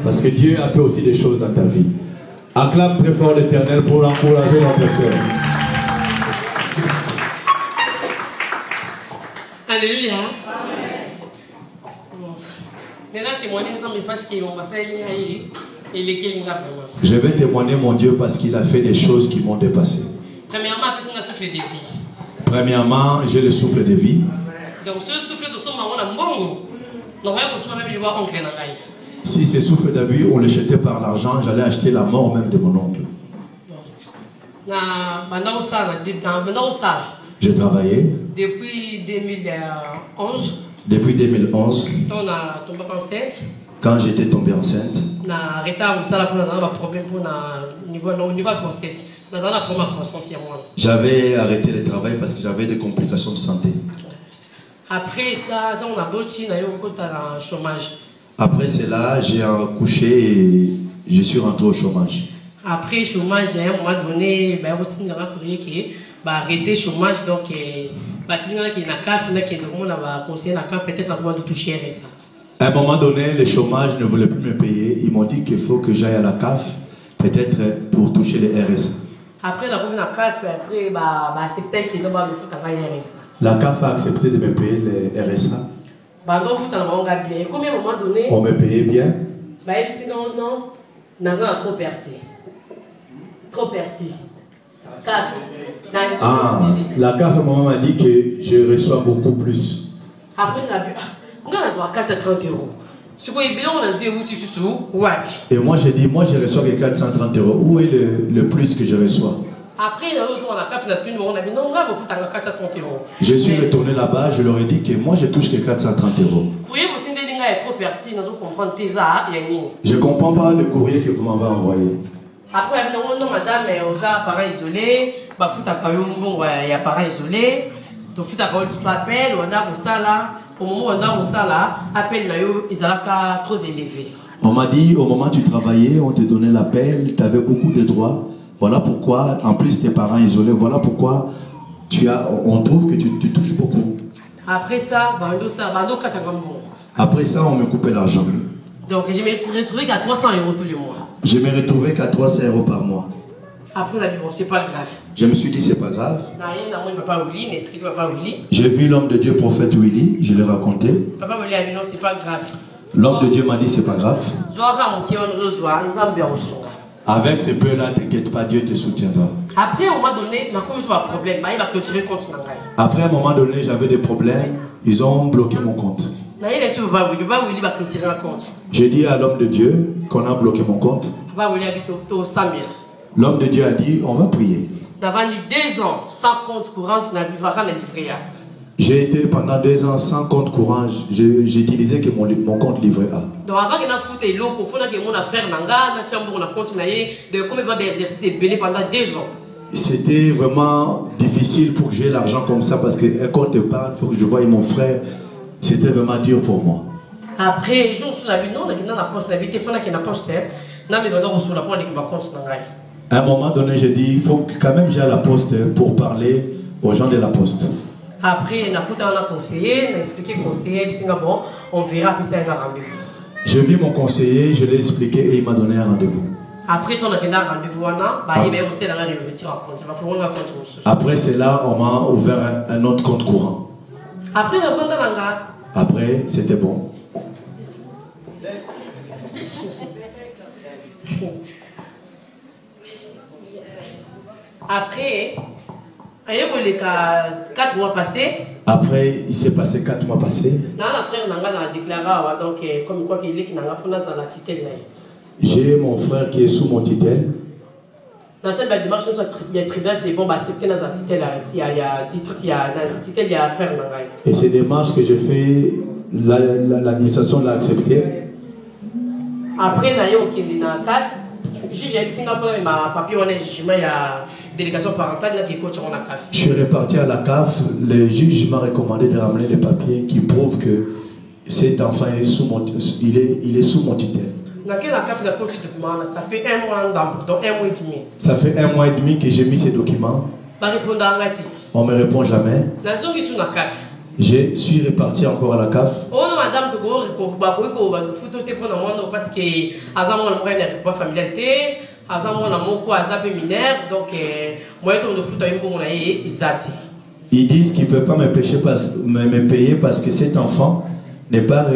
Parce que Dieu a fait aussi des choses dans ta vie. Acclame très fort l'Éternel pour encourager notre sœur. Alléluia. Maintenant, témoigner ensemble parce qu'on va faire je vais témoigner mon Dieu parce qu'il a fait des choses qui m'ont dépassé. Premièrement, personne a souffle de vie. Premièrement, j'ai le souffle de vie. Donc, ce souffle de son maman a bon. Donc, on va même lui voir oncle dans la. Si ce souffle de vie, on le jetait par l'argent, j'allais acheter la mort même de mon oncle. J'ai travaillé. Depuis 2011. Depuis 2011. On a tombé enceinte. Quand j'étais tombée enceinte. J'avais arrêté le travail parce que j'avais des complications de santé. Après ça, on a bâti un chômage. Après cela, j'ai accouché et je suis rentré au chômage. Après le chômage, à un moment donné, on a arrêté le chômage. Donc, peut-être avant de toucher ça. À un moment donné, le chômage ne voulait plus me payer. Ils m'ont dit qu'il faut que j'aille à la CAF, peut-être pour toucher les RSA. Après, la CAF, après, la CAF a accepté de me payer les RSA. On me payait bien. Non, trop percé. Trop percé. Ah, la CAF m'a dit que je reçois beaucoup plus. Après, on a 430 euros. Et moi j'ai dit, moi je reçois que 430 euros. Où est le plus que je reçois? Après, je suis retourné là-bas, je leur ai dit que moi je touche que 430 euros. Je ne comprends pas le courrier que vous m'avez envoyé. Après, madame, on a appareil isolé, il y a appareil isolé, tu appelles, on a ça là, au moment où on a ça là, appel ils sont trop élevés. On m'a dit, au moment où tu travaillais, on te donnait l'appel, tu avais beaucoup de droits. Voilà pourquoi, en plus tes parents isolés, voilà pourquoi on trouve que tu touches beaucoup. Après ça, on me coupait l'argent. Donc je me retrouvais qu'à 300 euros tous les mois. Je me retrouvais qu'à 300 euros par mois. Après on a dit bon, c'est pas grave. Je me suis dit c'est pas grave. Papa Willy, n'explique Papa Willy. J'ai vu l'homme de Dieu, prophète Willy, je l'ai raconté. Papa Willy a dit non, c'est pas grave. L'homme de Dieu m'a dit c'est pas grave. Avec ce peu-là, t'inquiète pas, Dieu te soutiendra. Après, à un moment donné, comme je vois un problème, il va clôturer le compte. Après, à un moment donné, j'avais des problèmes. Ils ont bloqué mon compte. J'ai dit à l'homme de Dieu qu'on a bloqué mon compte. L'homme de Dieu a dit, on va prier. D'avoir 2 ans sans compte courant, tu n'as pas de livret A. J'ai été pendant 2 ans sans compte courant. J'utilisais que mon compte livret A. Donc avant que nous foutions l'eau, il faut que nous fassions des exercices pendant 2 ans. C'était vraiment difficile pour que j'ai l'argent comme ça parce que quand tu parles, il faut que je voie mon frère. C'était vraiment dur pour moi. Après, je suis la vie, non, dans la poste, la vie, il faut que la poste, à un moment donné, j'ai dit, il faut quand même que j'aille à la poste pour parler aux gens de la poste. Après, on a conseillé, on a expliqué conseiller, bon, on verra puis ça un rendez-vous. J'ai vu mon conseiller, je l'ai expliqué et il m'a donné un rendez-vous. Après, on a un rendez-vous, après cela, on m'a ouvert un autre compte courant. Après, c'était bon. Après, il y a 4 mois passés. Après, il s'est passé 4 mois passés. J'ai mon frère qui est sous mon tutelle. Dans cette démarche, il y a tribunal, c'est bon, accepter dans la tutelle, il y a frère. Et ces démarches que j'ai fait, l'administration l'a accepté. Après, il y a ma papier, il y a délégation parentale qui coach en CAF. Je suis reparti à la CAF. Le juge m'a recommandé de ramener les papiers qui prouvent que cet enfant est sous mon, il est sous mon tutelle. Dans quelle CAF ça fait 1 mois, donc 1 mois et demi. Ça fait 1 mois et demi que j'ai mis ces documents. On ne me répond jamais. Je suis reparti encore à la CAF. Oh non, madame, tu parce que Azamon n'a pas familiarité, Azamon n'a mon quoi, Azap mineur, donc moi, je me fous un bon Isati. Ils disent qu'ils ne peuvent pas me payer parce que cet enfant n'est pas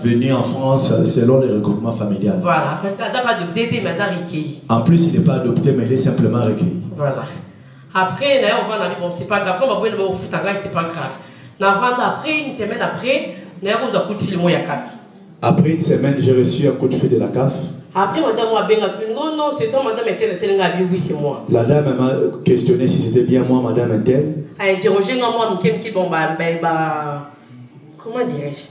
venu en France selon les regroupements familiaux. Voilà, parce qu'il n'a pas adopté, mais il a recueilli. En plus, il n'est pas adopté, mais il est simplement recueilli. Voilà. Après, on va bon, c'est pas grave, on va voir au foot, c'est pas grave. Après, une semaine après, on a un coup de fil, il y a CAF. Après une semaine, j'ai reçu un coup de fil de la CAF. Après, madame m'a bien appelé. Non, non, c'est toi, madame Intel, oui, c'est moi. La dame m'a questionné si c'était bien moi, madame Intel. Elle a interrogé moi, bon, comment dirais-je?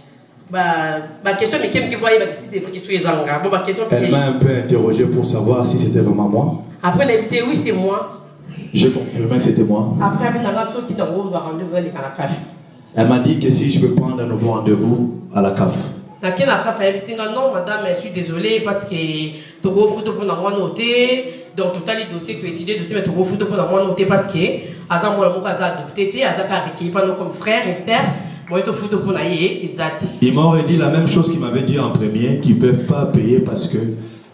Question, mais qui voyait, si c'est vrai que je suis question. Elle m'a un peu interrogé pour savoir si c'était vraiment moi. Après, elle a dit oui, c'est moi. J'ai confirmé que c'était moi. Après, elle m'a dit rendez-vous avec la CAF. Elle m'a dit que si je peux prendre un nouveau rendez-vous à la CAF. La CAF a dit non, madame, je suis désolée parce que tu as fait pour moi noter. Donc, tu as les dossiers, tu as étudié les dossiers, mais tu as fait pour moi noter parce que Azam a adopté, Azam a recueilli pas nous comme frères et sœurs. Moi, je suis pour ils m'auraient dit la même chose qu'ils m'avaient dit en premier, qu'ils ne peuvent pas payer parce que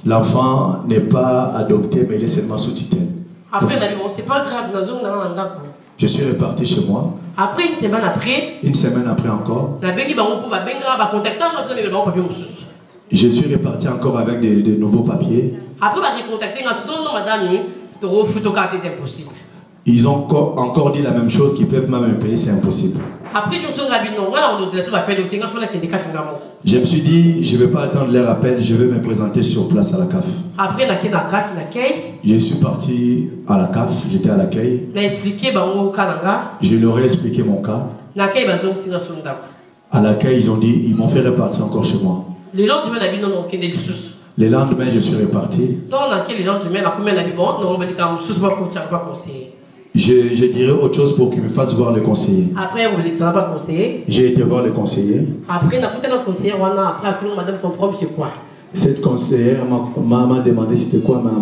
l'enfant n'est pas adopté, mais il est seulement sous tutelle. Après, elle a dit bon, c'est pas grave, je suis reparti chez moi. Après, une semaine après encore, je suis reparti encore avec des nouveaux papiers. Après, madame, c'est impossible. Ils ont encore dit la même chose, qu'ils peuvent même me payer, c'est impossible. Après, je me suis dit, je ne vais pas attendre leur appel, je vais me présenter sur place à la CAF. Après, je suis parti à la CAF, j'étais à l'accueil. Je leur ai expliqué mon cas. À l'accueil, ils m'ont fait repartir encore chez moi. Le lendemain, je suis reparti. Je dirais autre chose pour qu'il me fasse voir le conseiller. Après, vous n'êtes pas conseiller. J'ai été voir le conseiller. Après, madame, ton problème, c'est quoi? Cette conseillère m'a demandé c'était quoi ma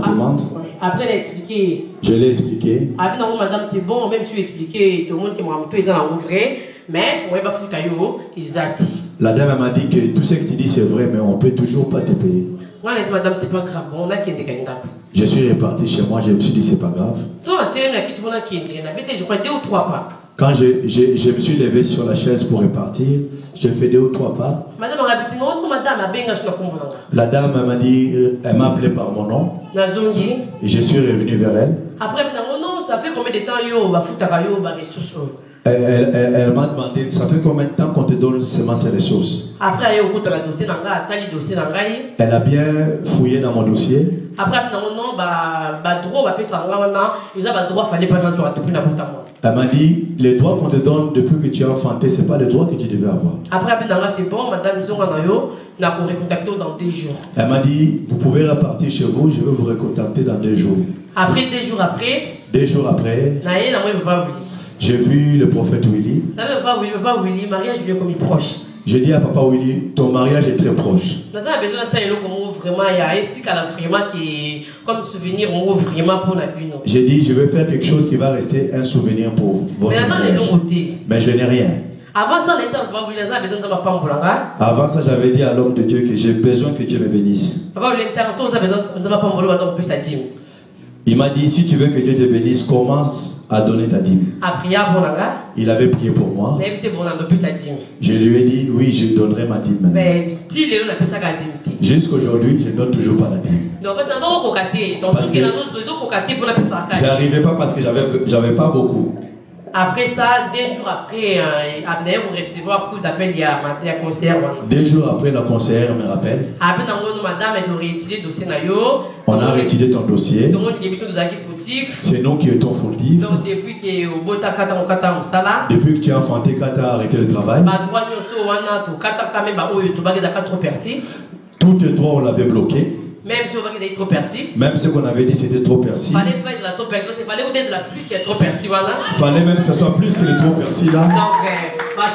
demande. Après, elle a expliqué. Je l'ai expliqué. Après, non, madame, c'est bon, même si tu expliqué, tout le monde qui m'a dit qu'ils ont ouvert, mais on va pas foutre à eux, ils ont dit. La dame m'a dit que tout ce que tu dis c'est vrai, mais on ne peut toujours pas te payer. Moi, je dis, madame, c'est pas grave, on a qui est je suis reparti chez moi, je me suis dit c'est pas grave. Toi, la télé, je crois 2 ou 3 pas. Quand je me suis levé sur la chaise pour repartir, j'ai fait 2 ou 3 pas. Madame, la dame m'a dit, elle m'a appelé par mon nom. Et je suis revenu vers elle. Après, non, ça fait combien de temps yo va foutre à yo va ressources? Elle m'a demandé, ça fait combien de temps qu'on te donne seulement ces ressources? Après, elle a bien fouillé dans mon dossier. Après, elle m'a dit, les droits qu'on te donne depuis que tu es enfanté, ce n'est pas les droits que tu devais avoir. Après, c'est bon, madame, on a recontacté dans 2 jours. Elle m'a dit, vous pouvez repartir chez vous, je vais vous recontacter dans 2 jours. Après, 2 jours après, j'ai vu le prophète Willy. Papa Willy, mariage lui est comme proche. J'ai dit à Papa Willy, ton mariage est très proche. Nous avons besoin de ça, vraiment, il y a éthique à la vraiment qui, comme souvenir, on ouvre vraiment pour la vie. J'ai dit, je vais faire quelque chose qui va rester un souvenir pour votre mariage. Mais je n'ai rien. Avant ça, les gens ont besoin de pas. Avant ça, j'avais dit à l'homme de Dieu que j'ai besoin que Dieu me bénisse. Papa Willy, ça a besoin de pas sa dîme. Il m'a dit, si tu veux que Dieu te bénisse, commence à donner ta dîme. Il avait prié pour moi. Je lui ai dit, oui, je donnerai ma dîme. Jusqu'aujourd'hui, je ne donne toujours pas la dîme. Parce que j'arrivais pas parce que j'avais pas beaucoup. Après ça, 2 jours après, vous recevoir beaucoup d'appels, il y a la conseillère. 2 jours après, la conseillère me rappelle. Après, madame, elle a réétudié le dossier. On a réétudié ton dossier. C'est nous qui étions fautifs. Donc, depuis que tu as enfanté, quand tu as arrêté le travail, tous tes droits, on l'avait bloqué. Même si on va être trop perçu. Même ce qu'on avait dit, c'était trop perçu. Fallait pas être trop perçu, parce qu'il fallait que la plus, il y a trop perçu, voilà. Fallait même que ce soit plus que les trop perçu, là. Donc,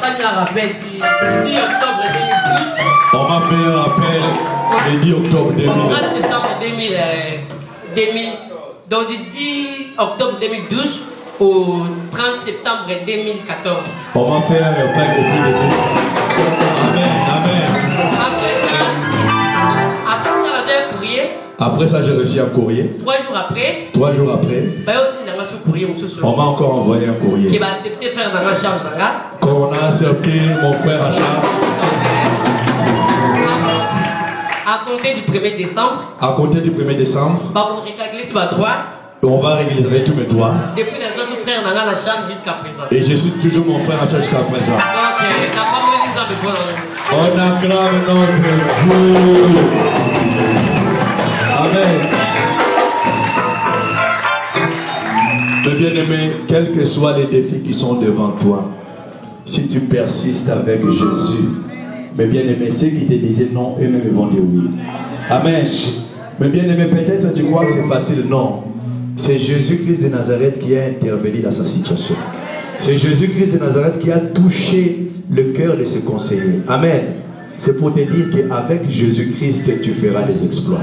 ça nous rappelle du 10 octobre 2012. On m'a fait un rappel le 10 octobre 2012. Au mois de septembre 2000. Donc, du 10 octobre 2012 au 30 septembre 2014. On m'a fait un repas depuis l'église. Amen, amen. Après ça, j'ai reçu un courrier. 3 jours après, 3 jours après, on m'a encore envoyé un courrier. Qui va accepter faire dans la charge. Quand on a accepté mon frère à charge. À compter du 1er décembre. À compter du 1er décembre. On va régler tous mes droits. Depuis la son frère dans la charge jusqu'à présent. Et je suis toujours mon frère à charge jusqu'à présent. Donc, t'as pas besoin de ça. On acclame notre Dieu. Amen. Mais bien-aimé, quels que soient les défis qui sont devant toi, si tu persistes avec Jésus, mais bien-aimé, ceux qui te disaient non, eux-mêmes vont dire oui. Amen. Mais bien-aimé, peut-être tu crois que c'est facile. Non. C'est Jésus-Christ de Nazareth qui a intervenu dans sa situation. C'est Jésus-Christ de Nazareth qui a touché le cœur de ses conseillers. Amen. C'est pour te dire qu'avec Jésus-Christ, tu feras des exploits.